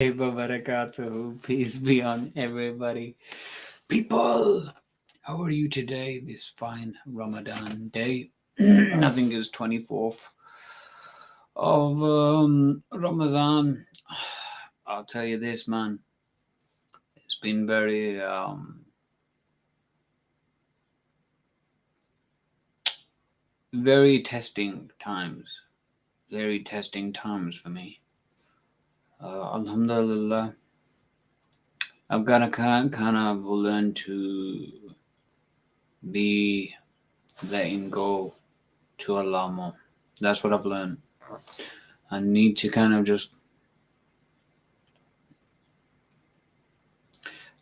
Wabarakatuh. Peace be on everybody. People, how are you today, this fine Ramadan day? I think it's 24th of Ramadan. I'll tell you this, man. It's been very testing times. Very testing times for me. Alhamdulillah, I've got to kind of learn to be letting go to Allah more. That's what I've learned. I need to kind of just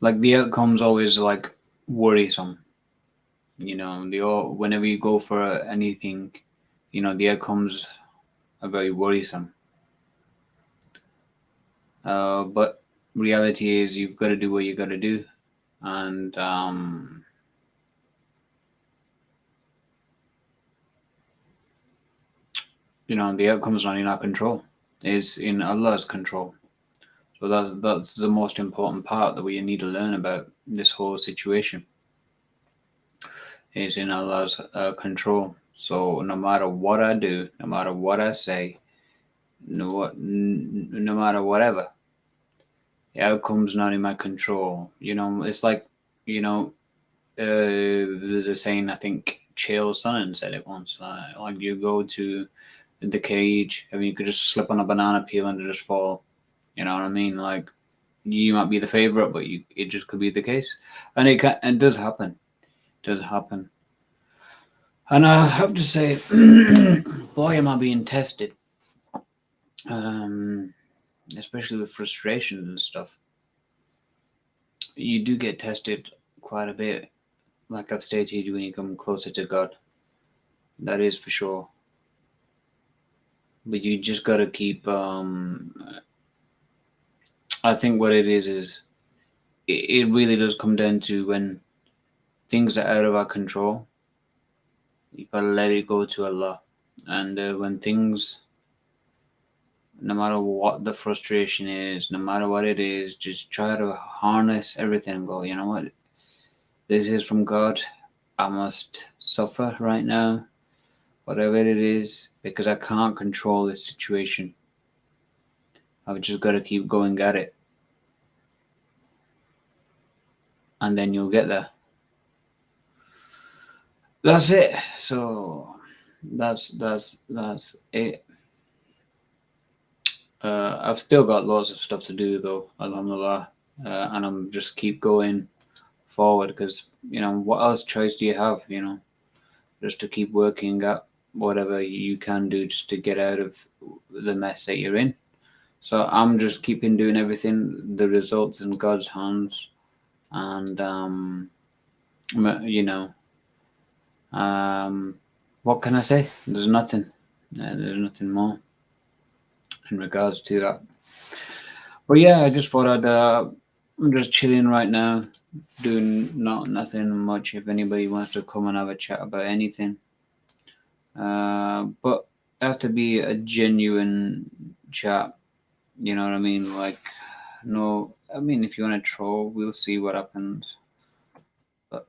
like the outcome's always like worrisome. Whenever you go for anything, the outcomes are very worrisome. But reality is you've got to do what you got to do, and the outcome's not in our control. It's in Allah's control. So that's the most important part that we need to learn about this whole situation. Is in Allah's control. So no matter what I do, no matter what I say, no matter whatever, the outcome's not in my control. It's like, you know, there's a saying, I think Chael Sonnen said it once, like you go to the cage, I mean, you could just slip on a banana peel and just fall. You know what I mean? Like, you might be the favorite, but it just could be the case. And it does happen. It does happen. And I have to say, boy, am I being tested. Um, Especially with frustrations and stuff. You do get tested quite a bit, like I've stated, when you come closer to God. That is for sure. But you just gotta keep. I think what it is it really does come down to when things are out of our control. You gotta let it go to Allah, and when things, no matter what the frustration is, no matter what it is, just try to harness everything and go, you know what? This is from God. I must suffer right now, whatever it is, because I can't control this situation. I've just got to keep going at it, and then you'll get there. That's it. So that's it. I've still got lots of stuff to do though, alhamdulillah, and I'm just keep going forward because what else choice do you have? Just to keep working at whatever you can do just to get out of the mess that you're in. So I'm just keeping doing everything. The results in God's hands, and you know, um, what can I say? There's nothing. There's nothing more in regards to that. But yeah, I just thought I'm just chilling right now, doing nothing much. If anybody wants to come and have a chat about anything, but it has to be a genuine chat. You know what I mean? Like, no, I mean, if you want to troll, we'll see what happens. But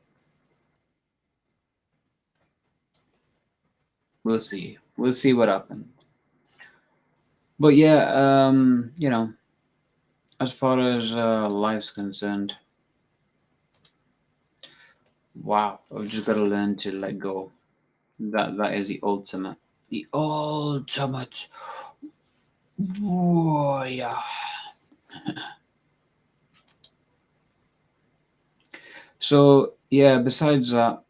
we'll see. We'll see what happens. But yeah, as far as life's concerned, wow, I've just got to learn to let go. That is the ultimate. The ultimate warrior. So yeah, besides that,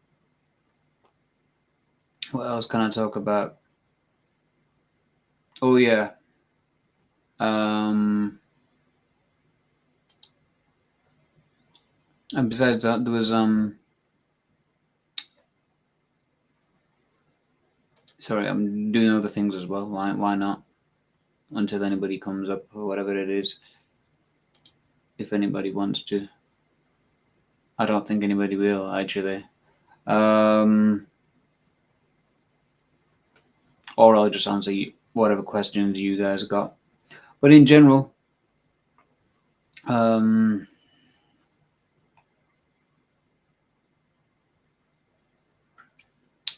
what else can I talk about? Oh yeah. Um, and besides that, there was sorry, I'm doing other things as well. Why not? Until anybody comes up or whatever it is. If anybody wants to, I don't think anybody will actually. Um, or I'll just answer whatever questions you guys got. But in general, Um,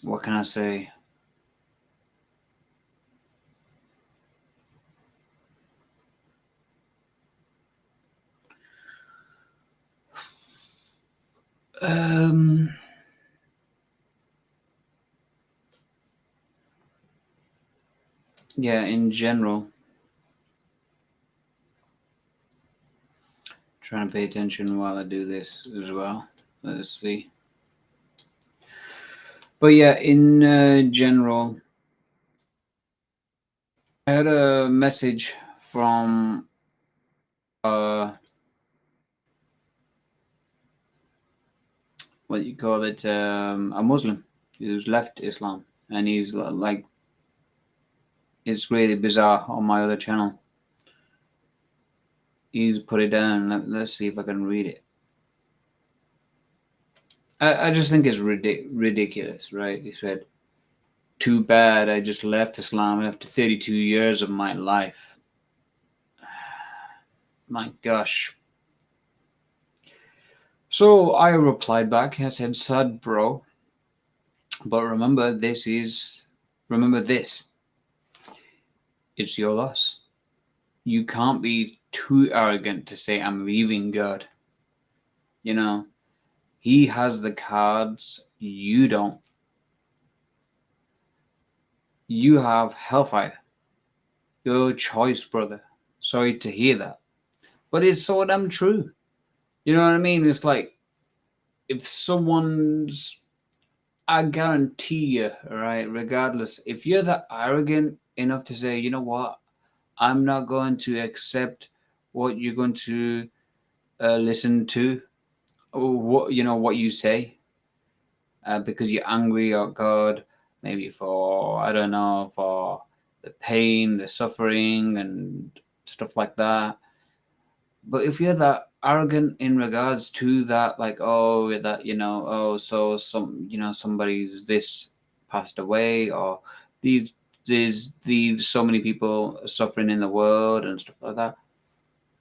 what can I say? Um, yeah, in general, trying to pay attention while I do this as well. Let's see. But yeah, in general, I had a message from uh, what you call it, a Muslim who's left Islam, and he's like, it's really bizarre on my other channel. He's put it down. Let's see if I can read it. I just think it's ridiculous, right? He said, "Too bad I just left Islam after 32 years of my life." My gosh. So I replied back. I said, "Sad, bro, but remember this. It's your loss. You can't be too arrogant to say I'm leaving God. You know, He has the cards. You don't. You have hellfire. Your choice, brother. Sorry to hear that, but it's so damn true. You know what I mean? It's like if someone's, I guarantee you, right? Regardless, if you're that arrogant enough to say, you know what, I'm not going to accept what you're going to listen to, or what you say, because you're angry at God, maybe for, I don't know, for the pain, the suffering, and stuff like that. But if you're that arrogant in regards to that, like, oh, that, oh, so somebody's this passed away, or these these so many people suffering in the world and stuff like that,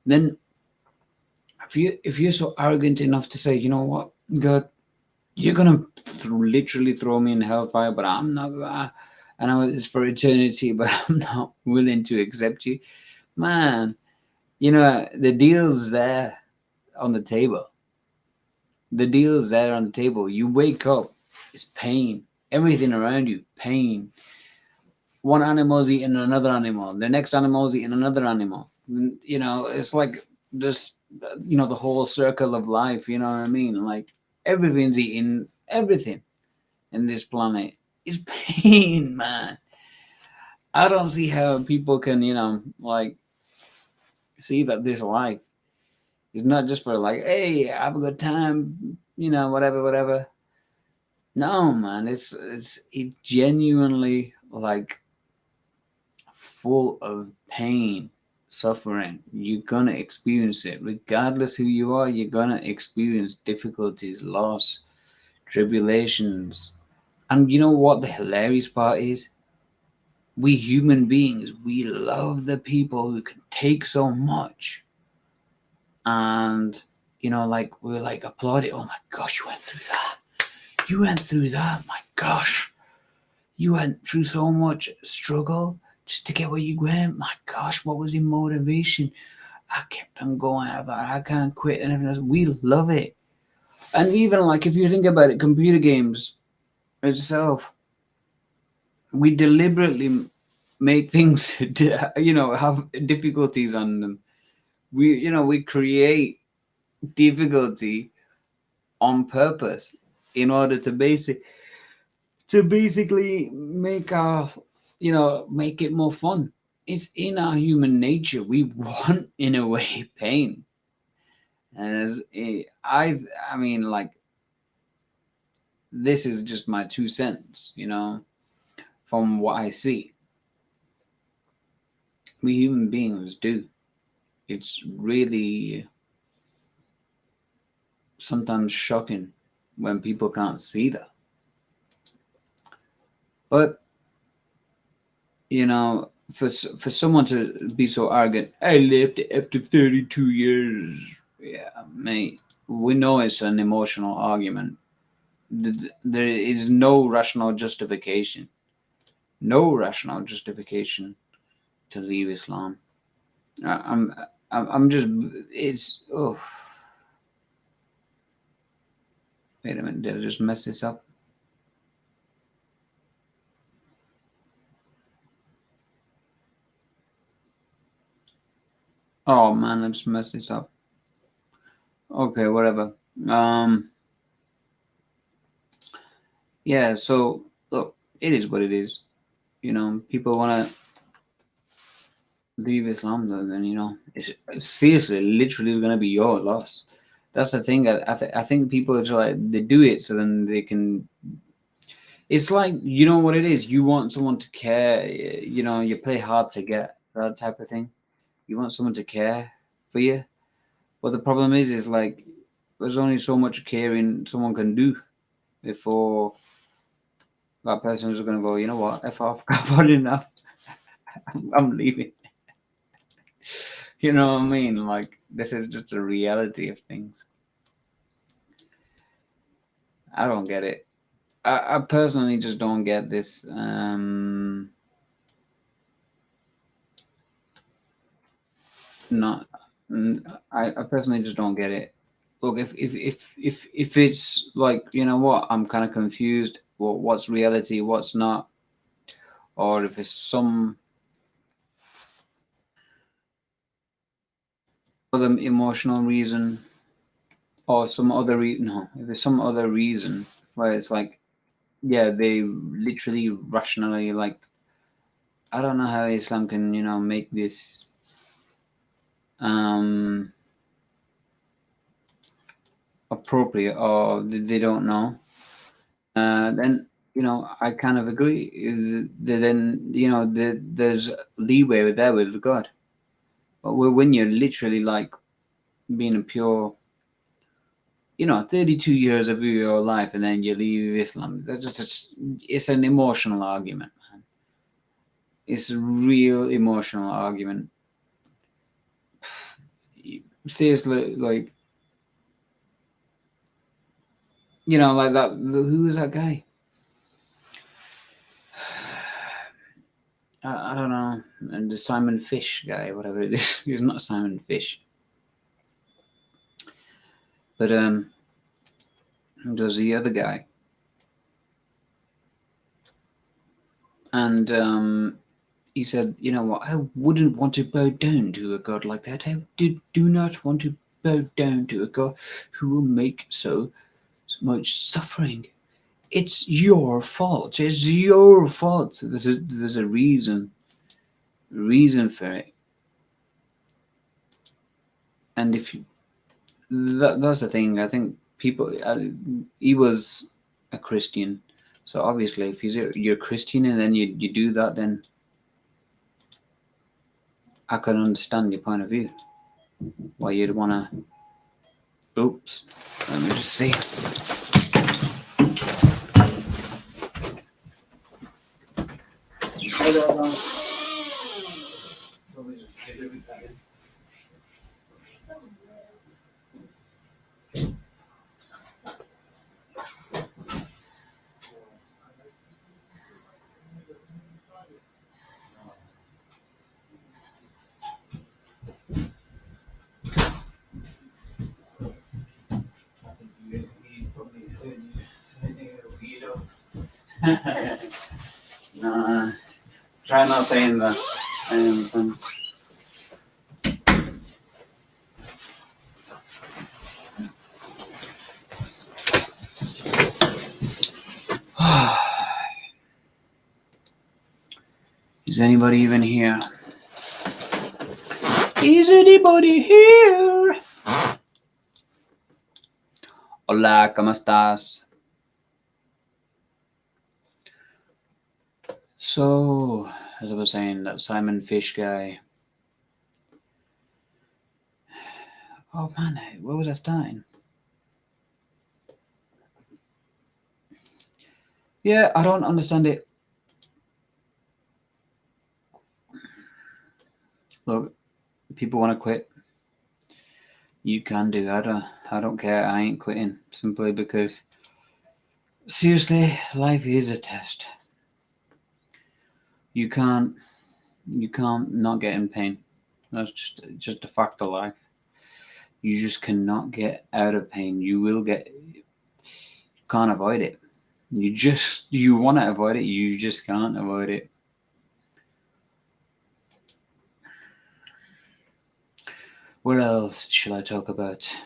then if you're so arrogant enough to say, you know what, God, you're gonna literally throw me in hellfire, but I'm not gonna. I know it's for eternity, but I'm not willing to accept you, man. The deal's there on the table. The deal's there on the table. You wake up, it's pain. Everything around you, pain. One animal's eating another animal. The next animal's eating another animal. It's like just the whole circle of life. You know what I mean? Like everything's eating everything in this planet. It's pain, man. I don't see how people can, like see that this life is not just for like, hey, have a good time, whatever, whatever. No, man, it's genuinely like full of pain, suffering. You're gonna experience it, regardless who you are. You're gonna experience difficulties, loss, tribulations. And you know what the hilarious part is? We human beings, we love the people who can take so much, and like we're like applauding. Oh my gosh, you went through that. You went through that. My gosh, you went through so much struggle just to get where you went. My gosh, what was your motivation? I kept on going. I thought I can't quit and everything else. We love it. And even like if you think about it, computer games itself, we deliberately make things have difficulties on them. We create difficulty on purpose in order to basically make it more fun. It's in our human nature. We want, in a way, pain. As I mean, like, this is just my 2 cents, from what I see. We human beings do. It's really sometimes shocking when people can't see that. But, for someone to be so arrogant, I left after 32 years. Yeah, mate. We know it's an emotional argument. There is no rational justification. No rational justification to leave Islam. I- I'm I'm just it's oh wait a minute, did I just mess this up? Oh man, I just messed this up. Okay, whatever. Um yeah, so look, it is what it is. People wanna leave Islam though, then it's seriously literally is gonna be your loss. That's the thing. I think people are like they do it so then they can. It's like you know what it is. You want someone to care. You play hard to get that type of thing. You want someone to care for you. But the problem is like there's only so much caring someone can do before that person is going to go. You know what? F off. I've had enough. I'm leaving. You know what I mean? Like this is just a reality of things. I don't get it. I personally just don't get this. Not. I personally just don't get it. Look, if it's like what, I'm kind of confused. What's reality? What's not? Or if it's some other emotional reason, or some other reason. No, if it's some other reason where it's like, yeah, they literally rationally like. I don't know how Islam can make this um appropriate, or they don't know. Then I kind of agree. Then there's leeway there with God. But when you're literally like being a pure, 32 years of your life, and then you leave Islam, it's an emotional argument, man. It's a real emotional argument. Seriously, like like that. Who was that guy? I don't know. And the Simon Fish guy, whatever it is. He's not Simon Fish, but there's the other guy, and he said, "You know what? I wouldn't want to bow down to a god like that. I do not want to bow down to a god who will make so much suffering. It's your fault. It's your fault. There's a reason for it. And if that's the thing, I think people. He was a Christian, so obviously, if you're Christian and then you do that, then I can understand your point of view. Why you'd wanna. Oops. Let me just see. Nah, try not saying that. Is anybody even here? Is anybody here? Hola, ¿cómo estás? So, as I was saying, that Simon Fish guy. Oh man, where was I starting? Yeah, I don't understand it. Look, people want to quit. You can do. I don't care. I ain't quitting simply because seriously, life is a test. You can't not get in pain. That's just a fact of life. You just cannot get out of pain. You will get. You can't avoid it. You want to avoid it. You just can't avoid it. What else shall I talk about?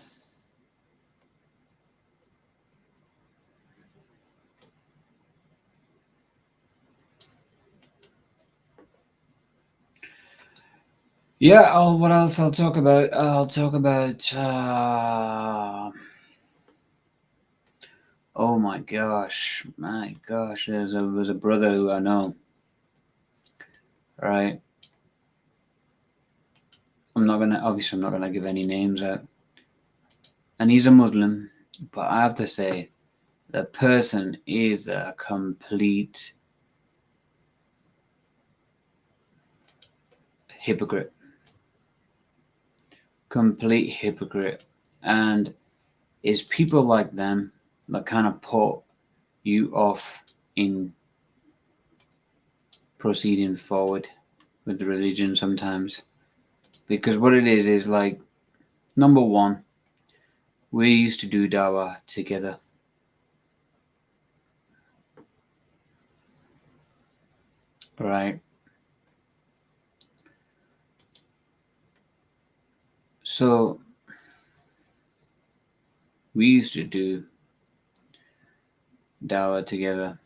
Yeah, what else I'll talk about? I'll talk about. Oh my gosh, there's a brother who I know. Right, I'm not gonna give any names out, and he's a Muslim, but I have to say, the person is a complete hypocrite, and it's people like them that kind of put you off in proceeding forward with the religion sometimes. Because what it is like, number one, we used to do dawah together. Right? So we used to do dawah together.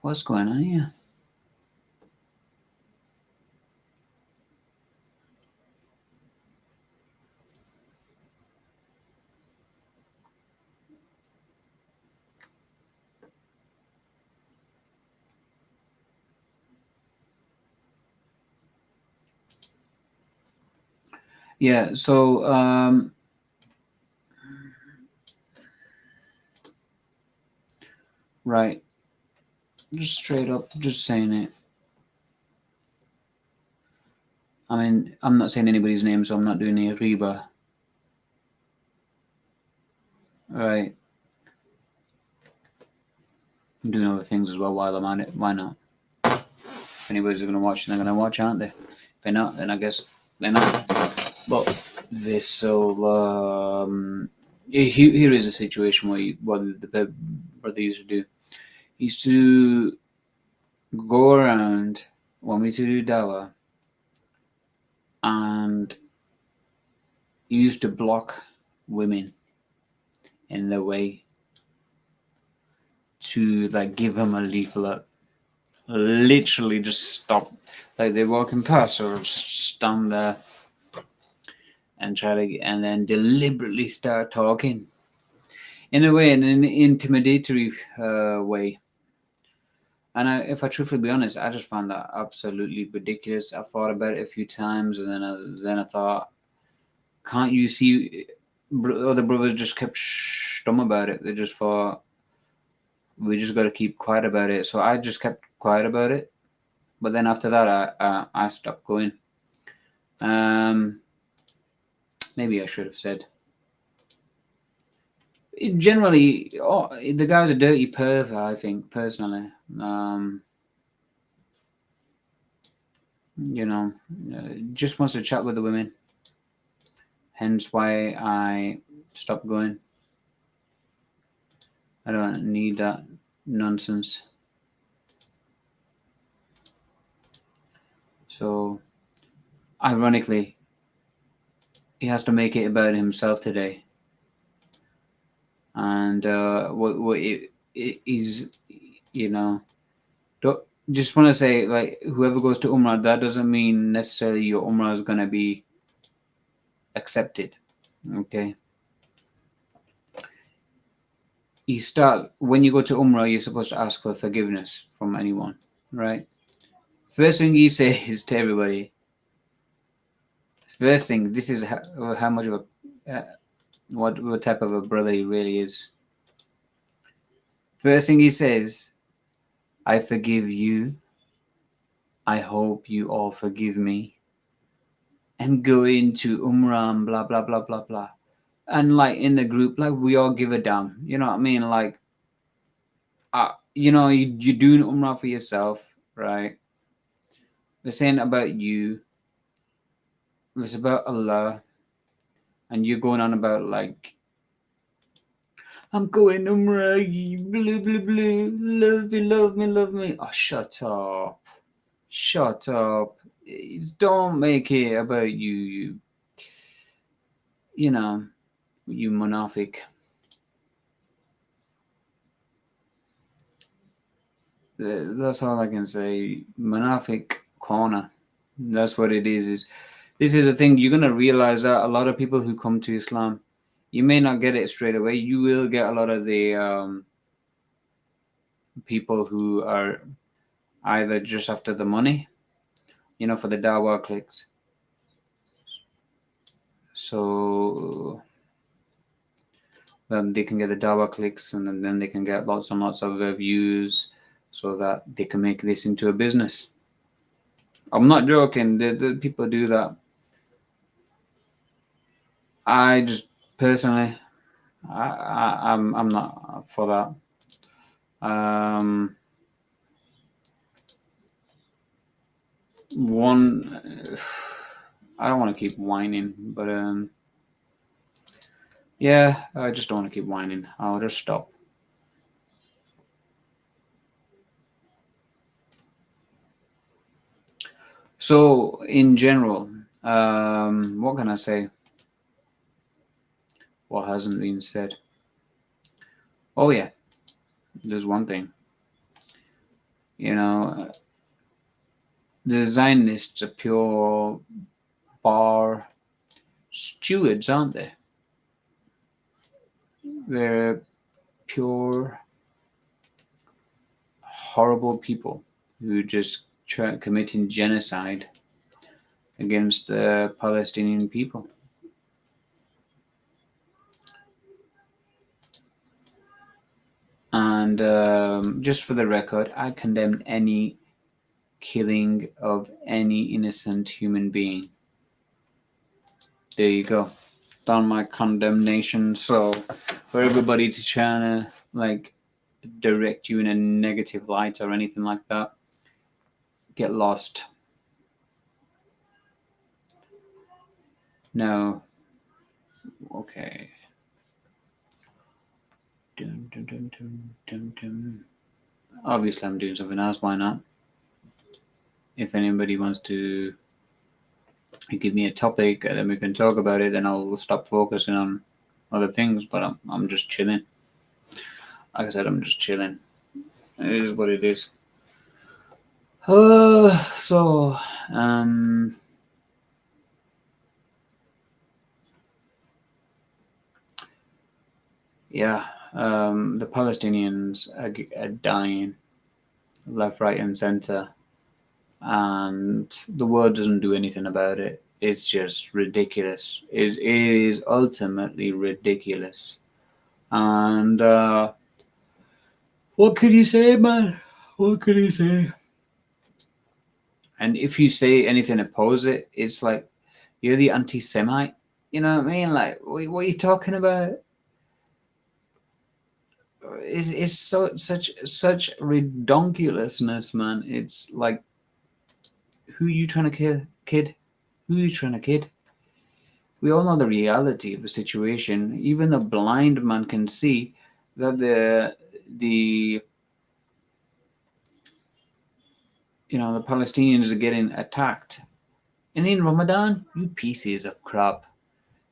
What's going on here? Yeah, so right. Just straight up, just saying it. I mean, I'm not saying anybody's name, so I'm not doing any riba. Right. I'm doing other things as well while I'm on it. Why not? If anybody's going to watch, they're going to watch, aren't they? If they're not, then I guess they're not. But here is a situation where what the brother used to do. He used to go around when we used to do dawah, and he used to block women in their way to like give him a leaflet. Literally just stop, like they're walking past or just stand there and and then deliberately start talking in a way, in an intimidatory way. And if I truthfully be honest, I just found that absolutely ridiculous. I thought about it a few times, and then I thought, can't you see? Other brothers just kept stum about it. They just thought we just got to keep quiet about it. So I just kept quiet about it. But then after that, I stopped going. Um, maybe I should have said. Generally, the guy's a dirty perv. I think personally. You know, just wants to chat with the women. Hence why I stopped going. I don't need that nonsense. So, ironically, he has to make it about himself today. And what is, you know, don't, just want to say, like, whoever goes to Umrah, that doesn't mean necessarily your Umrah is going to be accepted. Okay. When you go to Umrah, you're supposed to ask for forgiveness from anyone, right? First thing you say is to everybody, first thing, this is how much of a, what type of a brother he really is. First thing he says, I forgive you. I hope you all forgive me. And go into Umrah and blah, blah, blah, blah, blah. And like in the group, like we all give a damn. You know what I mean? Like, you're doing Umrah for yourself, right? We're saying about you. It's about Allah. And you're going on about like, I'm going Umrah, blah, blah, blah, love me, love me, love me. Oh, shut up. Shut up. Don't make it about you know, you monophic. That's all I can say. Monophic corner. That's what it is. This is the thing. You're gonna realize that a lot of people who come to Islam, you may not get it straight away. You will get a lot of the people who are either just after the money, for the dawah clicks. So they can get the dawah clicks, and then they can get lots and lots of views, so that they can make this into a business. I'm not joking. The people do that. I just personally, I'm not for that. One, I don't want to keep whining, but yeah, I just don't want to keep whining. I'll just stop. So, in general, what can I say? What hasn't been said? Oh yeah, there's one thing. The Zionists are pure bar stewards, aren't they? They're pure horrible people who just committing genocide against the Palestinian people. And just for the record, I condemn any killing of any innocent human being. There you go. Down my condemnation. So for everybody to try to like direct you in a negative light or anything like that, get lost. No. Okay. Dun, dun, dun, dun, dun, dun. Obviously, I'm doing something else. Why not? If anybody wants to give me a topic and then we can talk about it, then I'll stop focusing on other things. But I'm just chilling. Like I said, I'm just chilling. It is what it is. So yeah, the Palestinians are dying left, right, and center, and the world doesn't do anything about it. It's just ridiculous. It is ultimately ridiculous. And what can you say, man? What can you say? And if you say anything oppose it, it's like you're the anti-Semite. You know what I mean? Like, what are you talking about? It's such redonkulousness, man. It's like, who are you trying to kid? Who are you trying to kid? We all know the reality of the situation. Even the blind man can see that the the Palestinians are getting attacked. And in Ramadan, you pieces of crap.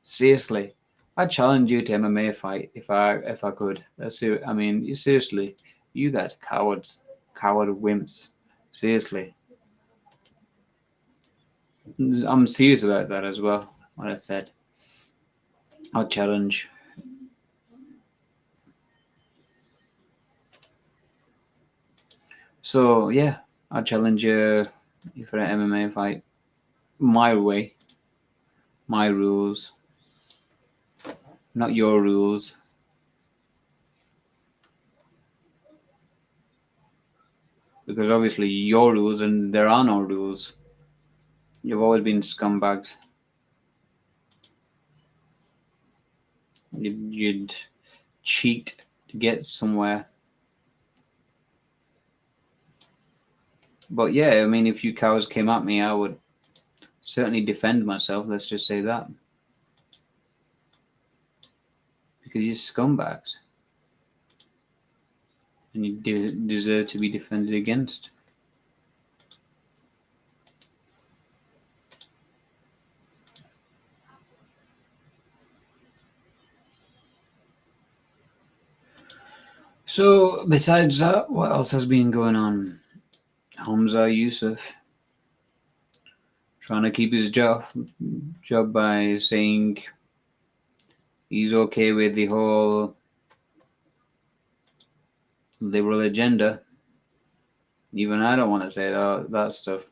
Seriously, I challenge you to MMA fight if I could. I mean, seriously, you guys are cowards, coward wimps. Seriously, I'm serious about that as well. What I said, I'll challenge. So yeah, I'll challenge you for an MMA fight, my way, my rules, not your rules. because obviously your rules and there are no rules. You've always been scumbags. You'd cheat to get somewhere. But yeah, I mean, if you cowards came at me, I would certainly defend myself. Let's just say that. Because you're scumbags. And you deserve to be defended against. So, besides that, what else has been going on? Hamza Yusuf trying to keep his job by saying he's okay with the whole liberal agenda. Even I don't want to say that stuff.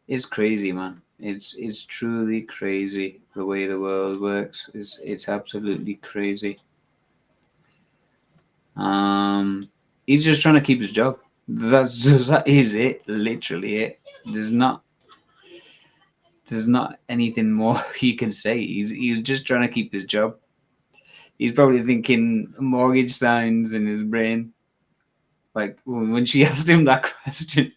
It's crazy, man. It's truly crazy the way the world works. It's absolutely crazy. Um, he's just trying to keep his job. That is it. Literally it. There's not anything more you can say. He's just trying to keep his job. He's probably thinking mortgage signs in his brain. Like when she asked him that question.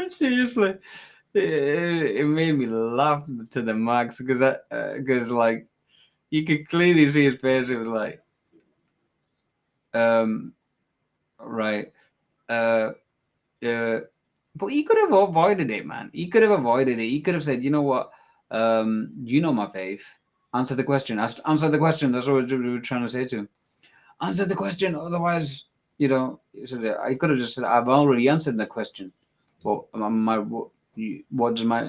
Seriously, it made me laugh to the max because like you could clearly see his face. It was like, right, uh, but he could have avoided it, man. He could have avoided it. He could have said, you know what, you know my faith. Answer the question. Answer the question. That's what we were trying to say to him. Answer the question. Otherwise, I could have just said, I've already answered the question. Well, what does my,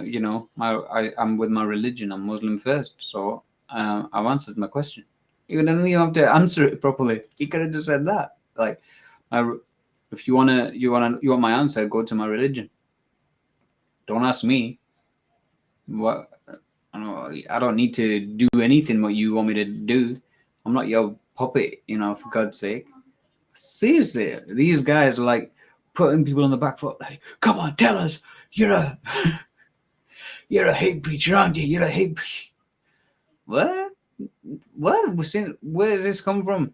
I'm with my religion. I'm Muslim first, so I've answered my question. You don't even have to answer it properly. He could have just said that. Like, if you want my answer, go to my religion. Don't ask me. What? I don't need to do anything what you want me to do. I'm not your puppet, for God's sake. Seriously, these guys are like putting people on the back foot. Like, come on, tell us you're a you're a hate preacher, aren't you? You're a hate preacher. What? What? Where does this come from?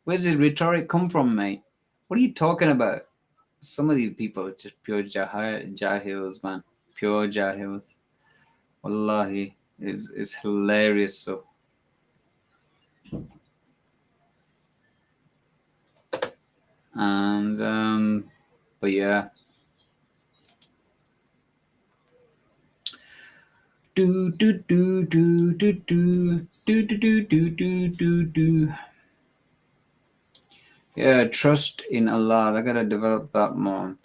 Where's this rhetoric come from, mate? What are you talking about? Some of these people are just pure jahils, man. Pure jahils. Wallahi, it's hilarious. So, and but yeah. Do do do do do do do do do do do do do. Yeah, trust in Allah. I gotta develop that more.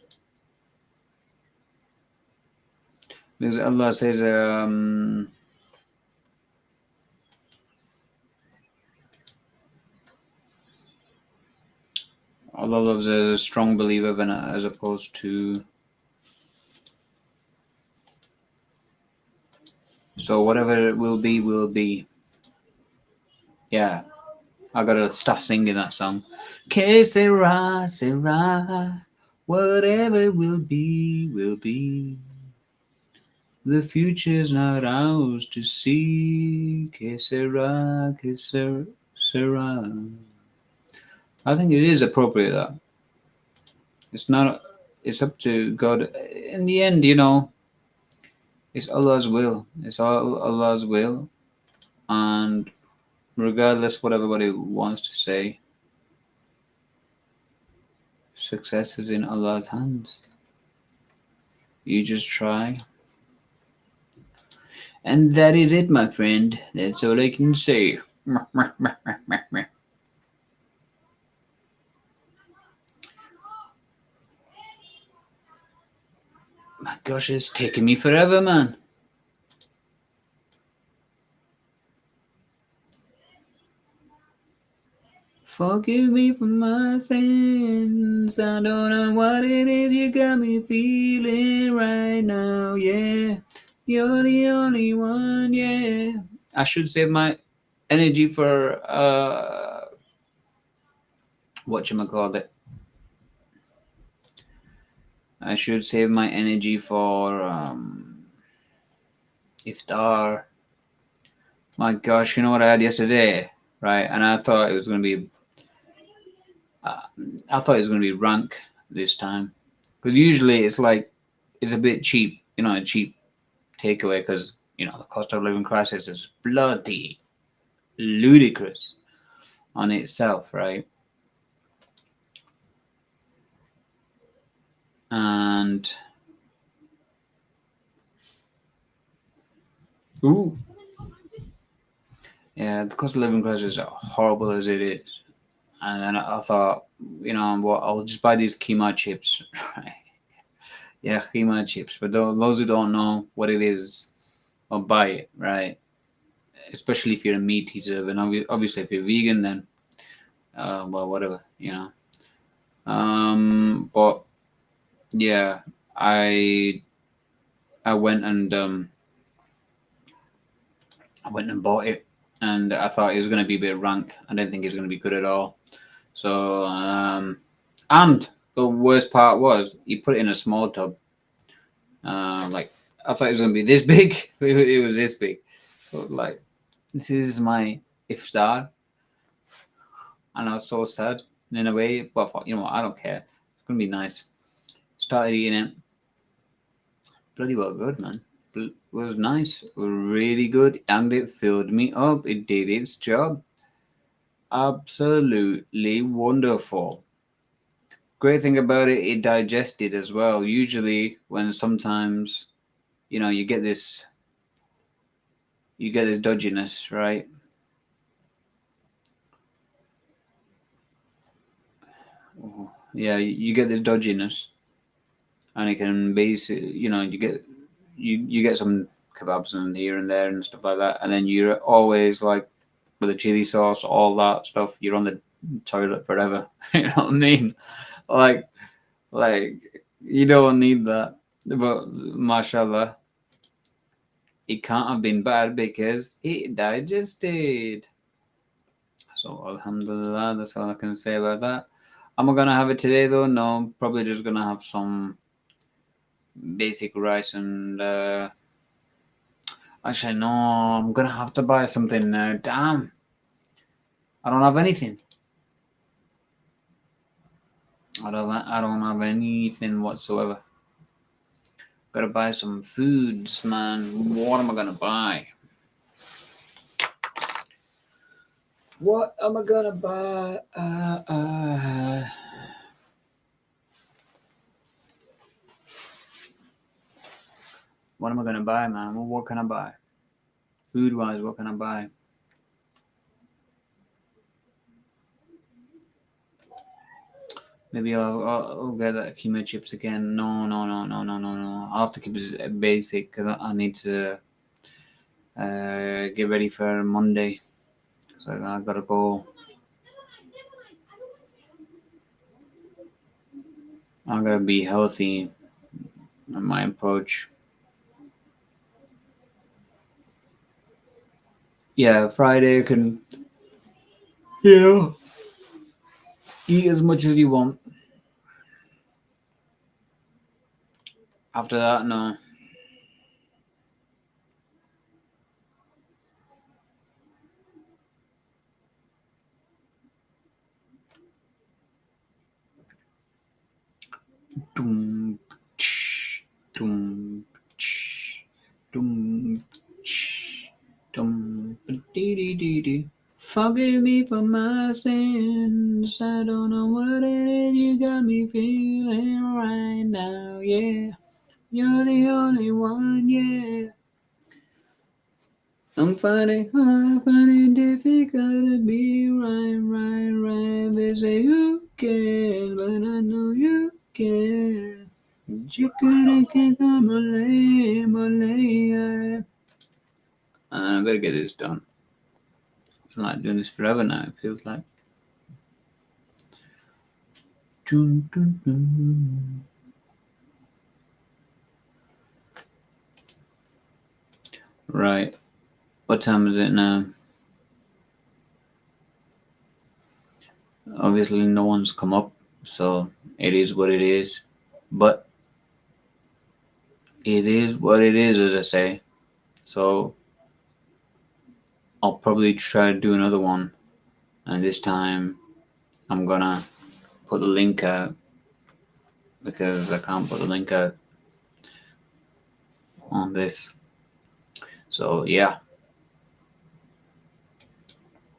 Because Allah says, Allah loves a strong believer as opposed to. So whatever it will be, will be. Yeah, I gotta start singing that song. Que sera, sera. Whatever will be, will be. The future's not ours to see. Que sera, sera. I think it is appropriate that. It's not. It's up to God. In the end, it's Allah's will. It's all Allah's will, and regardless what everybody wants to say, success is in Allah's hands. You just try, and that is it, my friend. That's all I can say. My gosh, it's taking me forever, man. Forgive me for my sins. I don't know what it is you got me feeling right now. Yeah, you're the only one. Yeah, I should save my energy for whatchamacallit. I should save my energy for iftar. My gosh, you know what I had yesterday, right? And I thought it was gonna be, uh, I thought it was gonna be rank this time, because usually it's like it's a bit cheap, a cheap takeaway, because the cost of living crisis is bloody ludicrous on itself, right? And ooh, yeah, the cost of living crisis is horrible as it is. And then I thought, what, I'll just buy these keema chips, right? Yeah, keema chips. For those who don't know what it is, I'll buy it, right? Especially if you're a meat eater. And obviously, if you're vegan, then well, whatever, But yeah, I I went and bought it, and I thought it was going to be a bit rank. I didn't think it was going to be good at all. So and the worst part was he put it in a small tub. Like I thought it was going to be this big. It was this big. So, like, this is my iftar, and I was so sad in a way. But I thought, what, I don't care. It's going to be nice. Started eating it. Bloody well good, man. It was nice, really good, and it filled me up. It did its job. Absolutely wonderful. Great thing about it, it digested as well. Usually, when sometimes you get this dodginess, right? Yeah, you get this dodginess, and it can basically, you get some kebabs and here and there and stuff like that, and then you're always like with the chili sauce, all that stuff. You're on the toilet forever. You know what I mean? Like, like you don't need that. But mashallah, it can't have been bad because it digested. So alhamdulillah, that's all I can say about that. Am I gonna have it today though? No, probably just gonna have some basic rice and actually no, I'm gonna have to buy something now. Damn, I don't have anything. I don't have anything whatsoever. Gotta buy some foods, man. What am I gonna buy? What am I gonna buy? What am I gonna buy, man? What can I buy? Food wise, what can I buy? Maybe I'll get that keema chips again. No, no, no, no, no, no, no. I'll have to keep it basic because I need to get ready for Monday. So I gotta go. I'm gonna be healthy in my approach. Yeah, Friday you can, yeah, eat as much as you want. After that, no. Doom, tsh, doom, tsh, doom, tsh, doom, dee dee dee dee. Forgive me for my sins. I don't know what it is you got me feeling right now. Yeah, you're the only one. Yeah, I'm finding hard, finding difficult to be right, right, right. They say you can, but I know you can. Chicken can come Malay. I better get this done. I'm like doing this forever now. It feels like. Dun, dun, dun. Right. What time is it now? Obviously, no one's come up, so it is what it is. But it is what it is, as I say. So I'll probably try to do another one, and this time I'm gonna put the link out because I can't put the link out on this. So yeah,